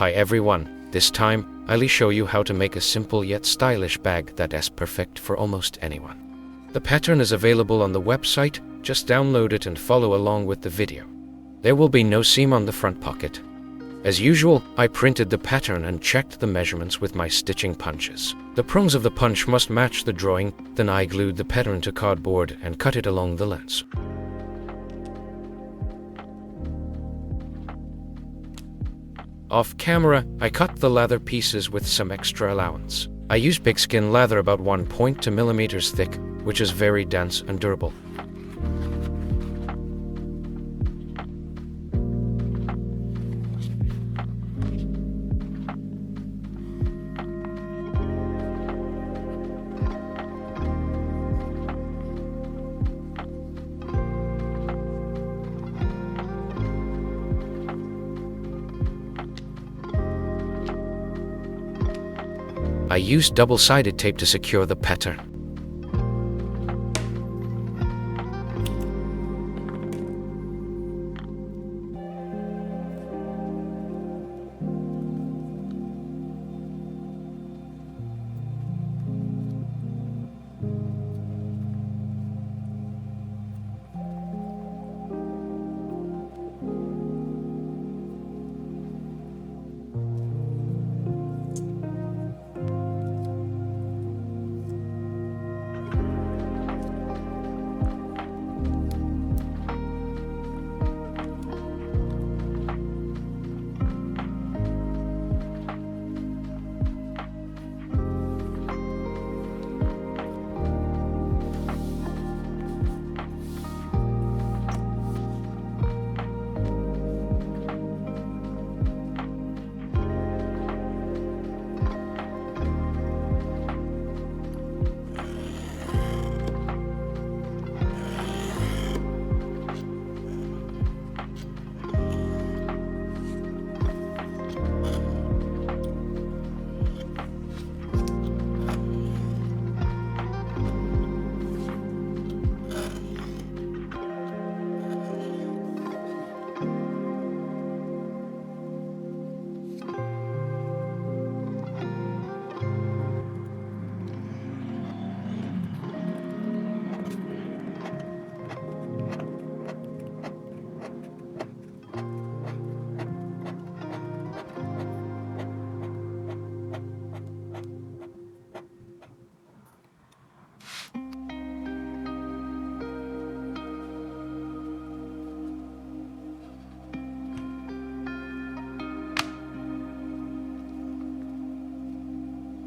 Hi everyone, this time I'll show you how to make a simple yet stylish bag that is perfect for almost anyone. The pattern is available on the website, just download it and follow along with the video. There will be no seam on the front pocket. As usual, I printed the pattern and checked the measurements with my stitching punches. The prongs of the punch must match the drawing, then I glued the pattern to cardboard and cut it along the lengths. Off camera, I cut the leather pieces with some extra allowance. I used pigskin leather about 1.2 millimeters thick, which is very dense and durable. I used double-sided tape to secure the pattern.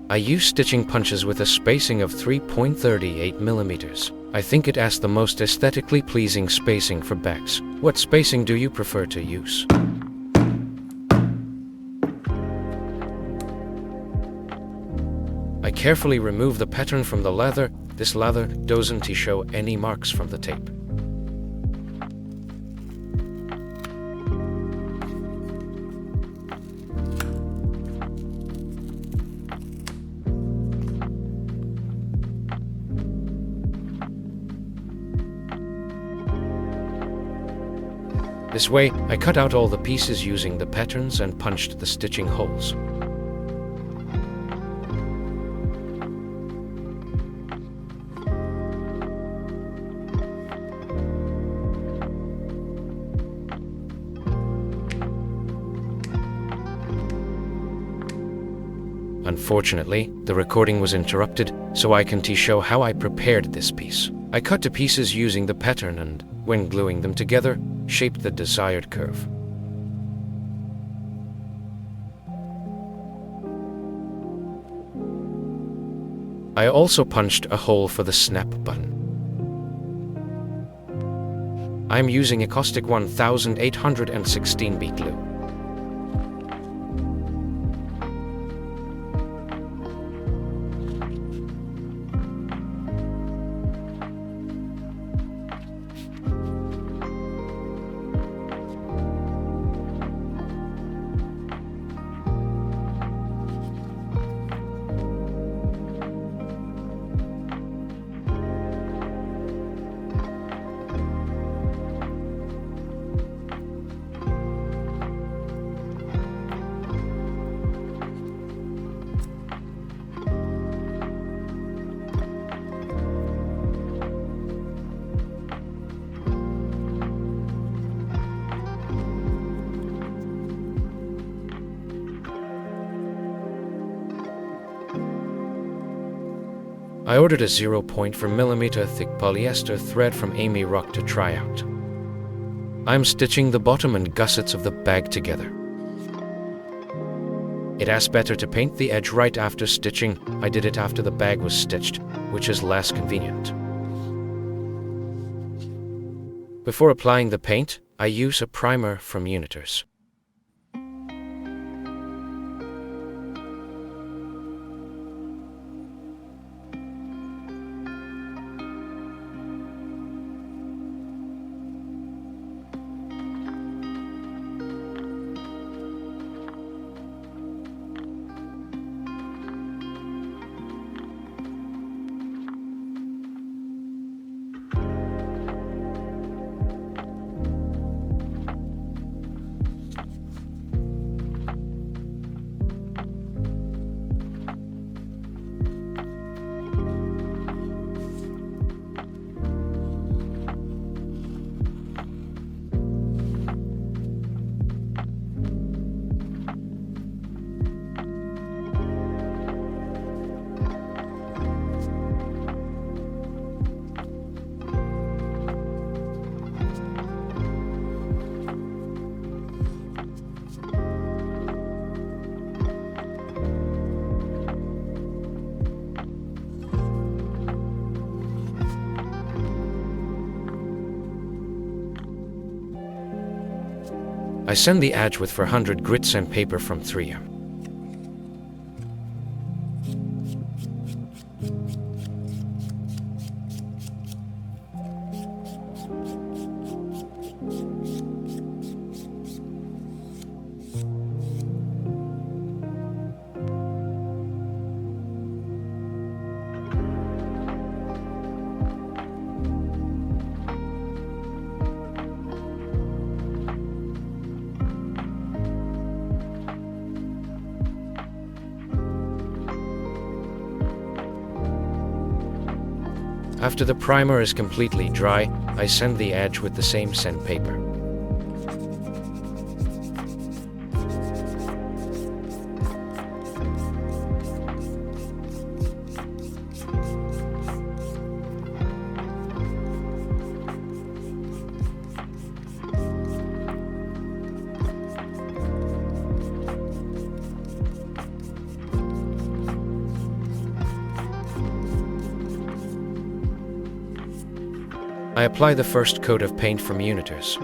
I use stitching punches with a spacing of 3.38 millimeters. I think it has the most aesthetically pleasing spacing for bags. What spacing do you prefer to use? I carefully remove the pattern from the leather. This leather doesn't show any marks from the tape. This way, I cut out all the pieces using the patterns and punched the stitching holes. Unfortunately, the recording was interrupted, so I can't show how I prepared this piece. I cut to pieces using the pattern and, when gluing them together, shaped the desired curve. I also punched a hole for the snap button. I'm using a caustic 1816 bead glue. I ordered a 0.4mm thick polyester thread from Amy Rock to try out. I'm stitching the bottom and gussets of the bag together. It asks better to paint the edge right after stitching. I did it after the bag was stitched, which is less convenient. Before applying the paint, I use a primer from Unisex. I send the edge with 400 grit sandpaper from 3M. After the primer is completely dry, I sand the edge with the same sandpaper. I apply the first coat of paint from Unisex.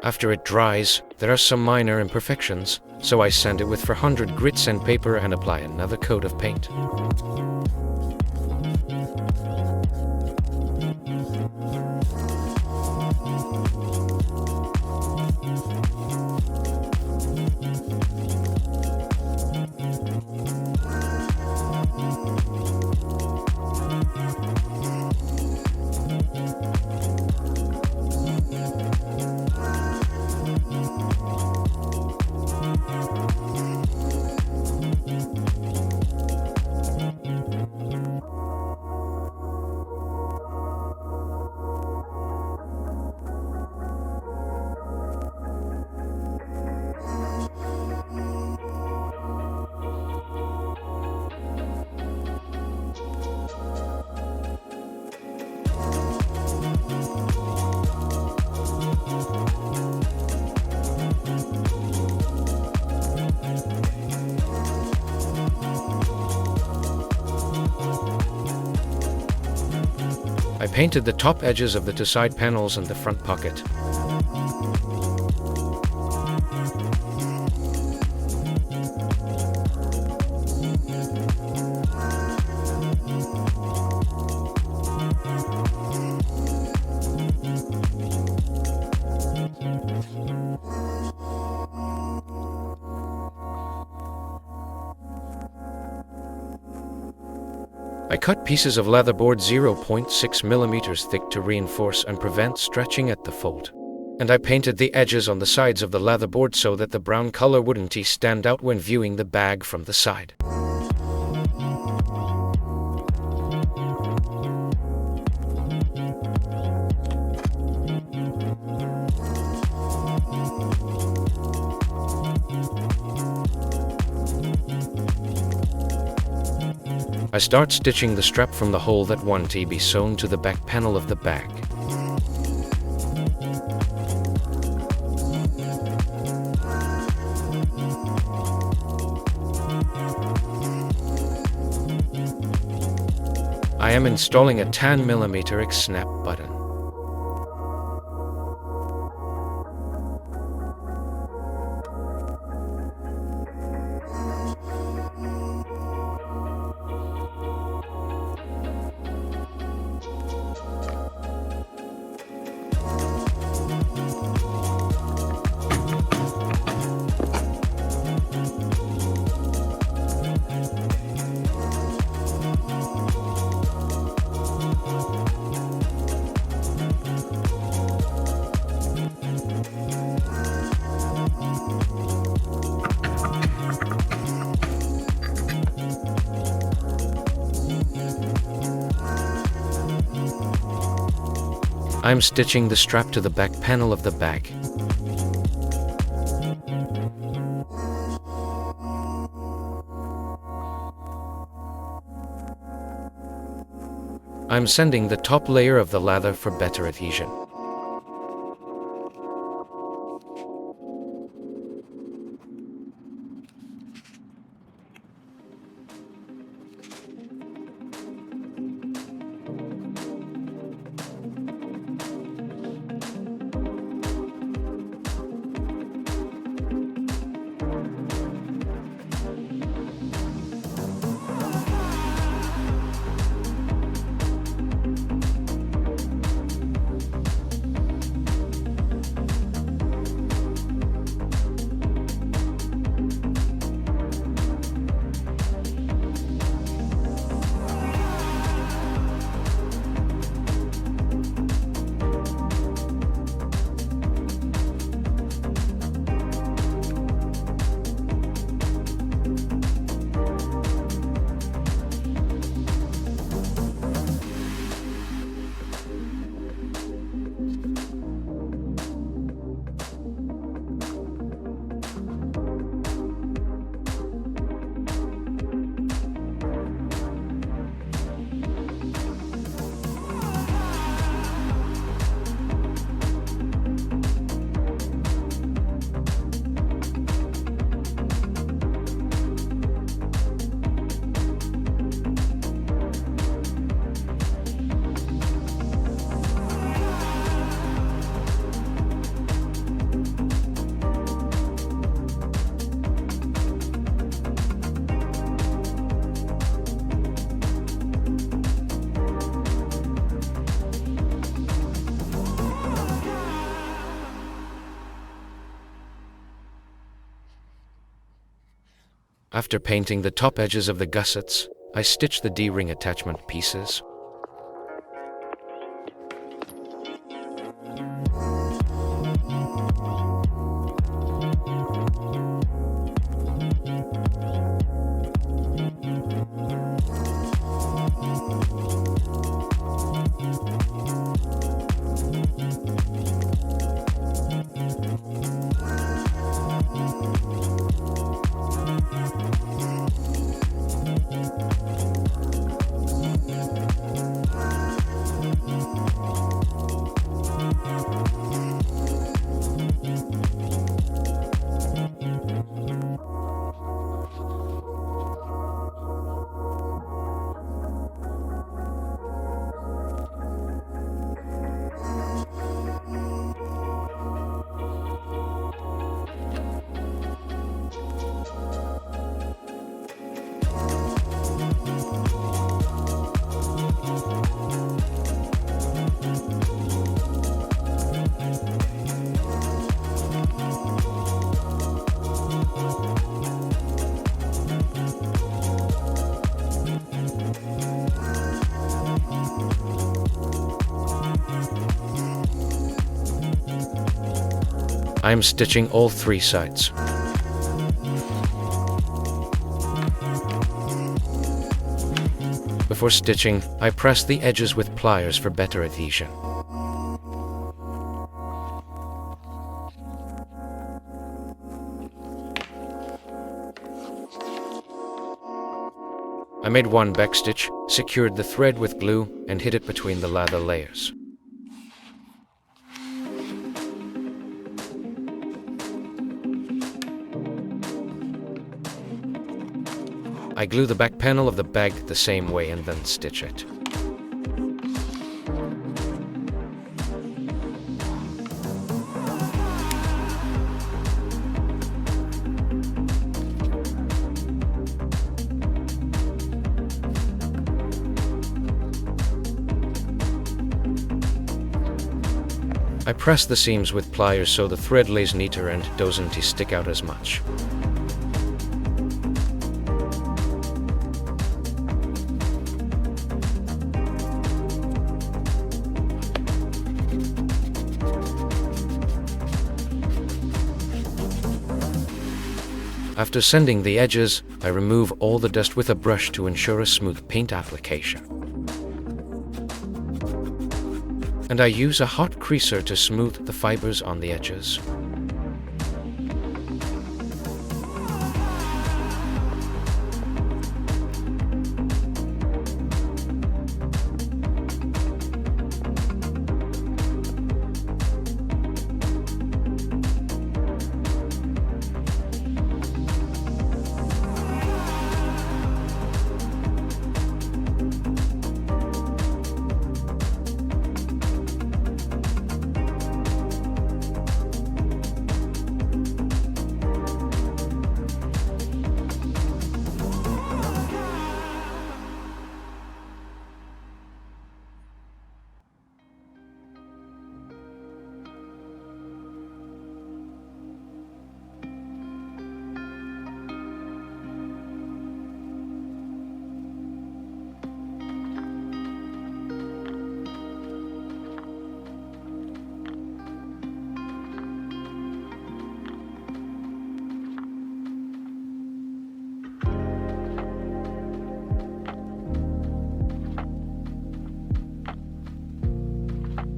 After it dries, there are some minor imperfections, so I sand it with 400 grit sandpaper and apply another coat of paint. I painted the top edges of the two side panels and the front pocket. I cut pieces of leatherboard 0.6 millimeters thick to reinforce and prevent stretching at the fold. And I painted the edges on the sides of the leatherboard so that the brown color wouldn't stand out when viewing the bag from the side. I start stitching the strap from the hole that won't be sewn to the back panel of the bag. I am installing a 10mm X-snap button. I'm stitching the strap to the back panel of the bag. I'm sanding the top layer of the leather for better adhesion. After painting the top edges of the gussets, I stitch the D-ring attachment pieces. I am stitching all 3 sides. Before stitching, I press the edges with pliers for better adhesion. I made one backstitch, secured the thread with glue, and hid it between the lather layers. I glue the back panel of the bag the same way and then stitch it. I press the seams with pliers so the thread lays neater and doesn't stick out as much. After sanding the edges, I remove all the dust with a brush to ensure a smooth paint application. And I use a hot creaser to smooth the fibers on the edges.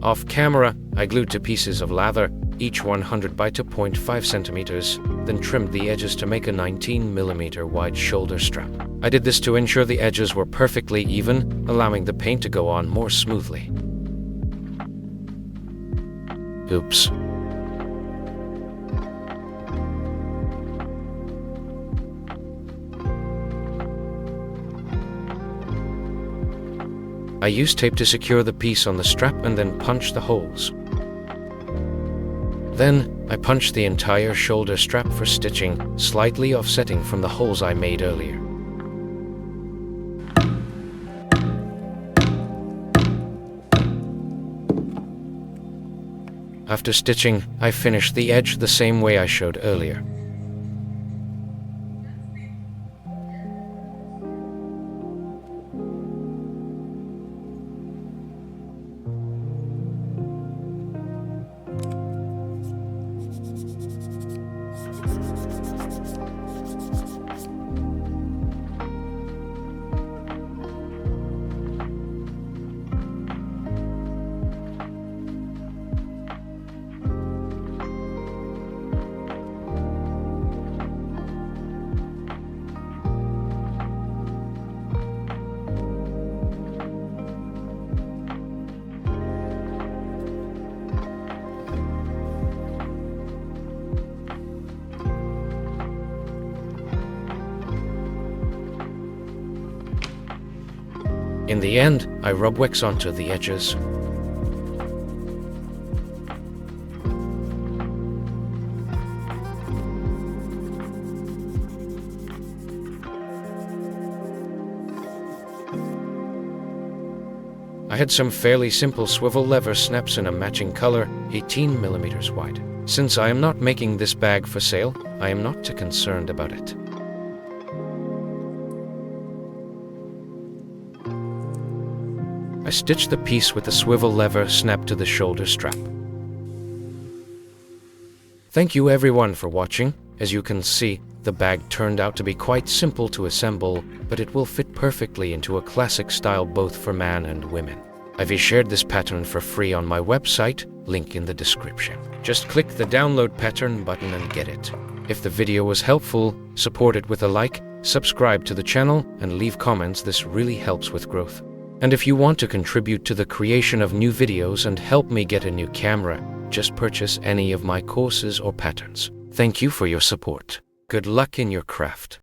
Off camera, I glued 2 pieces of lather, each 100 by 2.5 centimeters, then trimmed the edges to make a 19mm wide shoulder strap. I did this to ensure the edges were perfectly even, allowing the paint to go on more smoothly. Oops. I used tape to secure the piece on the strap and then punch the holes. Then, I punched the entire shoulder strap for stitching, slightly offsetting from the holes I made earlier. After stitching, I finished the edge the same way I showed earlier. In the end, I rub wax onto the edges. I had some fairly simple swivel lever snaps in a matching color, 18mm wide. Since I am not making this bag for sale, I am not too concerned about it. I stitched the piece with the swivel lever snapped to the shoulder strap. Thank you everyone for watching. As you can see, the bag turned out to be quite simple to assemble, but it will fit perfectly into a classic style both for man and women. I've shared this pattern for free on my website, link in the description. Just click the download pattern button and get it. If the video was helpful, support it with a like, subscribe to the channel, and leave comments. This really helps with growth. And if you want to contribute to the creation of new videos and help me get a new camera, just purchase any of my courses or patterns. Thank you for your support. Good luck in your craft.